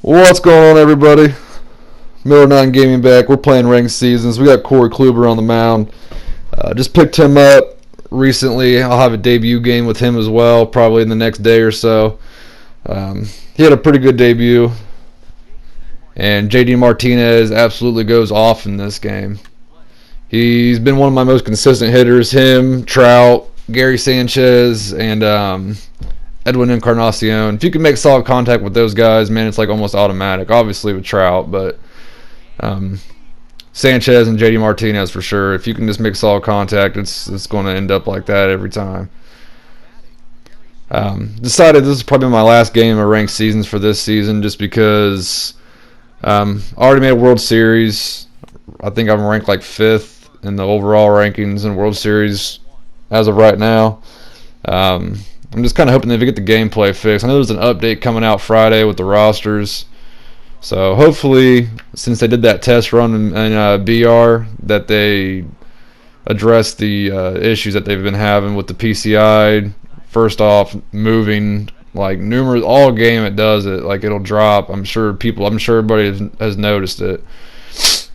What's going on, everybody? Miller 9 Gaming back. We're playing ranked seasons. We got Corey Kluber on the mound. Just picked him up recently. I'll have a debut game with him as well, probably in the next day or so. He had a pretty good debut. And JD Martinez absolutely goes off in this game. He's been one of my most consistent hitters. Him, Trout, Gary Sanchez, and Edwin Encarnacion. If you can make solid contact with those guys, man, it's like almost automatic. Obviously with Trout, but Sanchez and JD Martinez for sure. If you can just make solid contact, it's going to end up like that every time. Decided this is probably my last game of ranked seasons for this season, just because I already made a World Series. I think I'm ranked like 5th in the overall rankings in World Series as of right now. I'm just kind of hoping that we get the gameplay fixed. I know there's an update coming out Friday with the rosters. So hopefully, since they did that test run in BR, that they address the issues that they've been having with the PCI. First off, moving like numerous all game it does it, like it'll drop. I'm sure everybody has noticed it.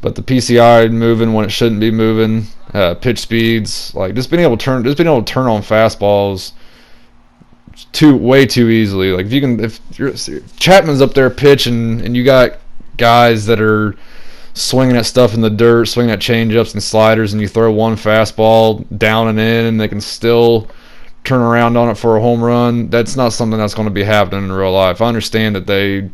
But the PCI moving when it shouldn't be moving, pitch speeds, like just being able to turn on fastballs way too easily. Like if Chapman's up there pitching and you got guys that are swinging at stuff in the dirt, swinging at changeups and sliders, and you throw one fastball down and in, and they can still turn around on it for a home run. That's not something that's going to be happening in real life. I understand that they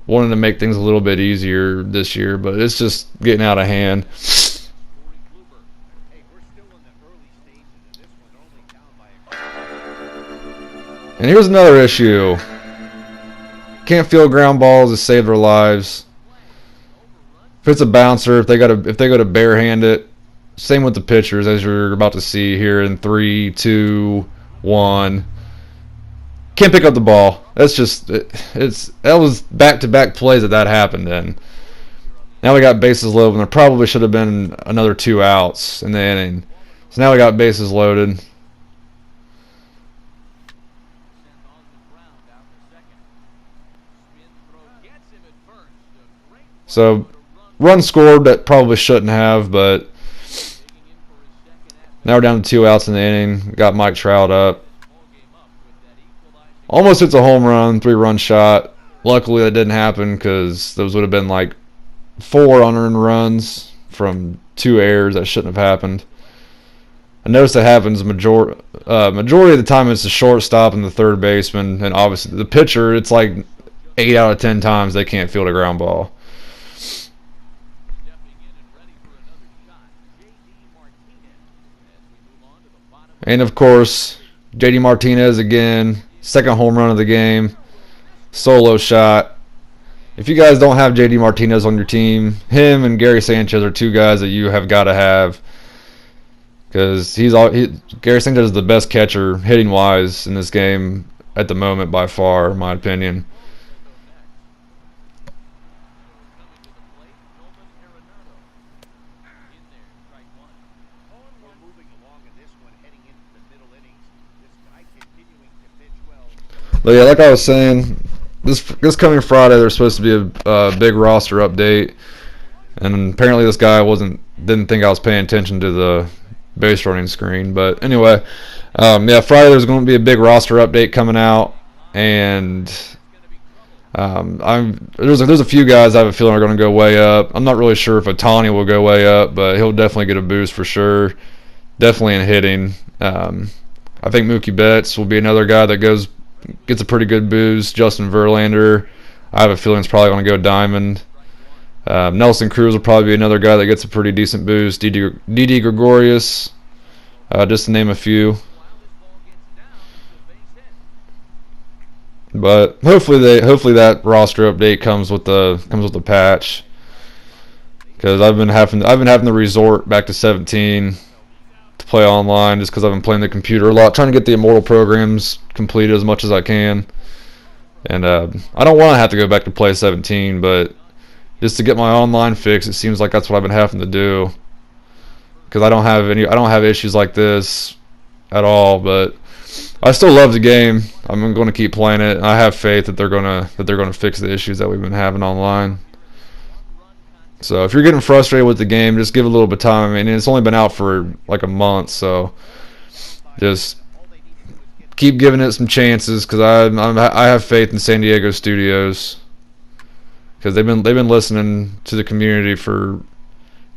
wanted to make things a little bit easier this year, but it's just getting out of hand. And here's another issue. Can't field ground balls to save their lives. If it's a bouncer, if they go to barehand it, same with the pitchers, as you're about to see here in 3, 2, 1. Can't pick up the ball. That's just that was back-to-back plays that happened in. Now we got bases loaded, and there probably should have been another 2 outs in the inning. So now we got bases loaded. So, run scored that probably shouldn't have, but now we're down to 2 outs in the inning. Got Mike Trout up. Almost hits a home run, 3-run shot. Luckily that didn't happen, because those would have been like 4 unearned runs from 2 errors that shouldn't have happened. I notice that happens majority of the time. It's the shortstop and the third baseman, and obviously the pitcher. It's like 8 out of 10 times they can't field a ground ball. And of course, JD Martinez again, second home run of the game, solo shot. If you guys don't have JD Martinez on your team, him and Gary Sanchez are 2 guys that you have got to have, because Gary Sanchez is the best catcher hitting wise in this game at the moment by far, in my opinion. But yeah, like I was saying, this coming Friday there's supposed to be a big roster update, and apparently this guy didn't think I was paying attention to the base running screen. But anyway, yeah, Friday there's going to be a big roster update coming out, and there's a few guys I have a feeling are going to go way up. I'm not really sure if Ohtani will go way up, but he'll definitely get a boost for sure. Definitely in hitting. I think Mookie Betts will be another guy that gets a pretty good boost. Justin Verlander, I have a feeling, is probably going to go diamond. Nelson Cruz will probably be another guy that gets a pretty decent boost. Didi Gregorius, just to name a few. But hopefully that roster update comes with the patch, because I've been having to resort back to 17 to play online, just because I've been playing the computer a lot, trying to get the Immortal programs completed as much as I can. And I don't want to have to go back to play 17, but just to get my online fix, it seems like that's what I've been having to do, because I don't have issues like this at all. But I still love the game. I'm going to keep playing it. I have faith that they're gonna fix the issues that we've been having online. So if you're getting frustrated with the game, just give it a little bit of time. I mean, it's only been out for like a month, so just keep giving it some chances because I have faith in San Diego studios because they've been listening to the community for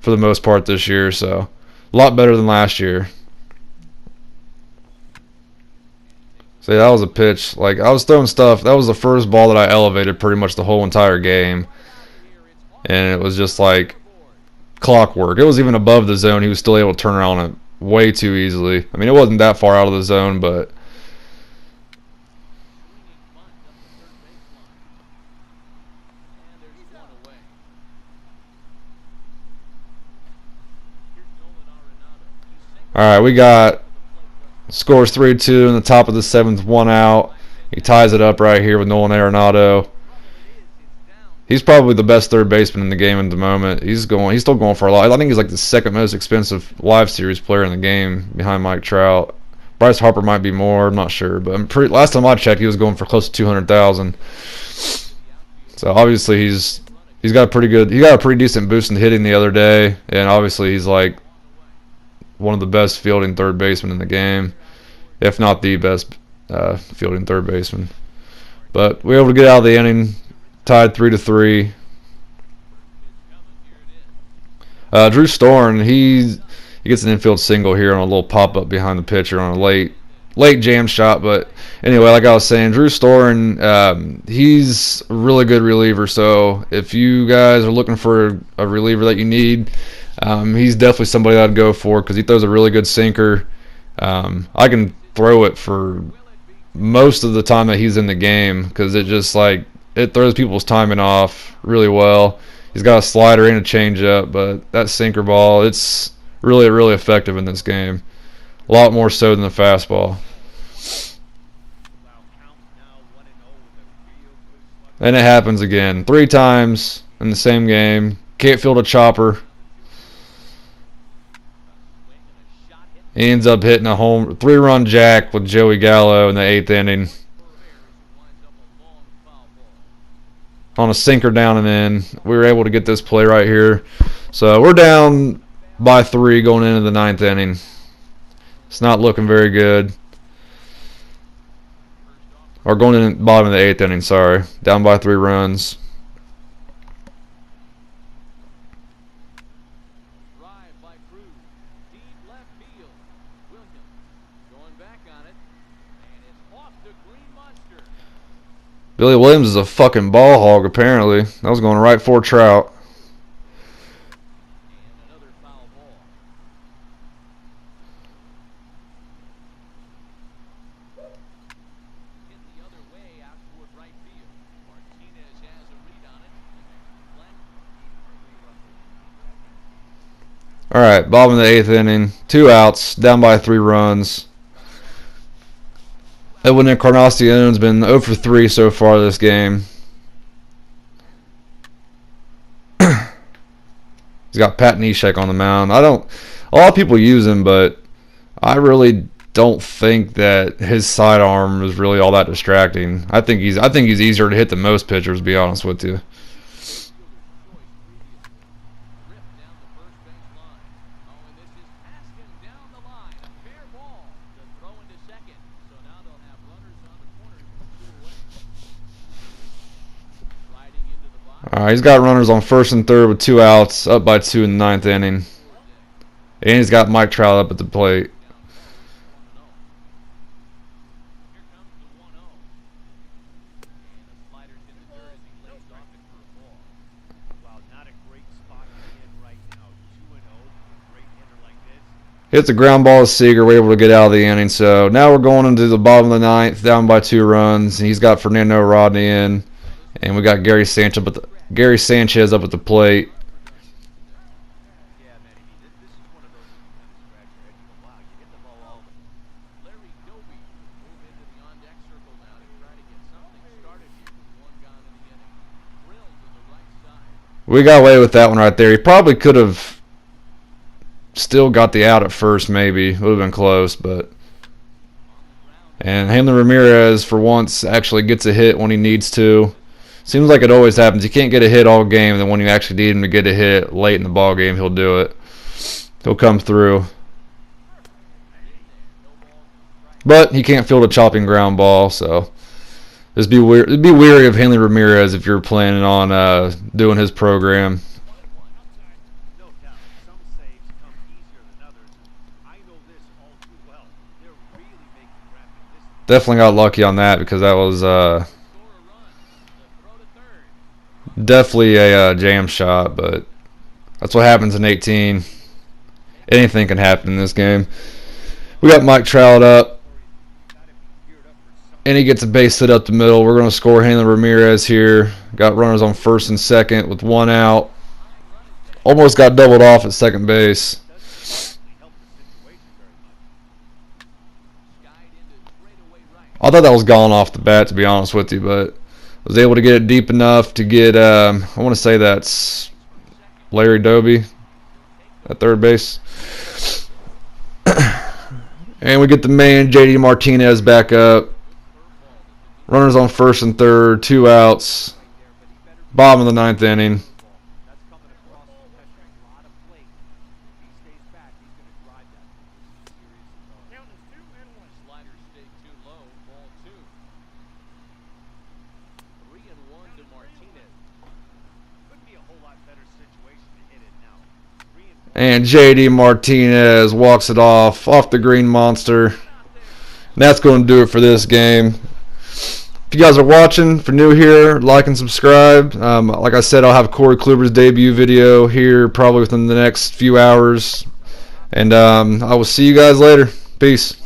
the most part this year, so a lot better than last year. See, that was a pitch. Like, I was throwing stuff. That was the first ball that I elevated pretty much the whole entire game. And it was just like clockwork. It was even above the zone. He was still able to turn around it way too easily. I mean, it wasn't that far out of the zone, but all right, we got scores 3-2 in the top of the 7th, 1 out. He ties it up right here with Nolan Arenado. He's probably the best third baseman in the game at the moment. He's still going for a lot. I think he's like the second most expensive live series player in the game behind Mike Trout. Bryce Harper might be more. I'm not sure, but last time I checked, he was going for close to 200,000. So obviously he's got a pretty decent boost in hitting the other day, and obviously he's like one of the best fielding third basemen in the game, if not the best fielding third baseman. But we were able to get out of the inning. Tied 3-3. Drew Storen, he gets an infield single here on a little pop up behind the pitcher on a late jam shot. But anyway, like I was saying, Drew Storen, he's a really good reliever. So if you guys are looking for a reliever that you need, he's definitely somebody I'd go for because he throws a really good sinker. I can throw it for most of the time that he's in the game because it throws people's timing off really well. He's got a slider and a changeup, but that sinker ball, it's really, really effective in this game. A lot more so than the fastball. And it happens again. 3 times in the same game. Can't field a chopper. He ends up hitting a 3-run jack with Joey Gallo in the 8th inning. On a sinker down and in. We were able to get this play right here. So we're down by 3 going into the 9th inning. It's not looking very good. Or going in the bottom of the 8th inning, sorry. Down by 3 runs. Billy Williams is a fucking ball hog, apparently. That was going right for Trout. All right, bottom of the 8th inning. 2 outs, down by 3 runs. Edwin Encarnacion's been 0 for 3 so far this game. He's got Pat Neshek on the mound. A lot of people use him, but I really don't think that his sidearm is really all that distracting. I think he's easier to hit than most pitchers, to be honest with you. All right, he's got runners on 1st and 3rd with 2 outs, up by 2 in the 9th inning. And he's got Mike Trout up at the plate. Hits a ground ball to Seager. We're able to get out of the inning. So now we're going into the bottom of the 9th, down by 2 runs. And he's got Fernando Rodney in. And we got Gary Sanchez up at the plate. We got away with that one right there. He probably could have still got the out at first, maybe. It would have been close, but And Hanley Ramirez, for once, actually gets a hit when he needs to. Seems like it always happens. You can't get a hit all game, then when you actually need him to get a hit late in the ball game, he'll do it. He'll come through. But he can't field a chopping ground ball, so just be wary of Hanley Ramirez if you're planning on doing his program. Definitely got lucky on that because that was definitely a jam shot, but that's what happens in 18. Anything can happen in this game. We got Mike Trout up, and he gets a base hit up the middle. We're going to score Hanley Ramirez here. Got runners on first and second with 1 out. Almost got doubled off at second base. I thought that was gone off the bat, to be honest with you, but was able to get it deep enough to get, I want to say that's Larry Doby at third base. And we get the man, J.D. Martinez, back up. Runners on first and third, 2 outs. Bottom of the 9th inning. And J.D. Martinez walks it off the green monster. And that's going to do it for this game. If you guys are watching, if you're new here, like and subscribe. Like I said, I'll have Corey Kluber's debut video here probably within the next few hours. And I will see you guys later. Peace.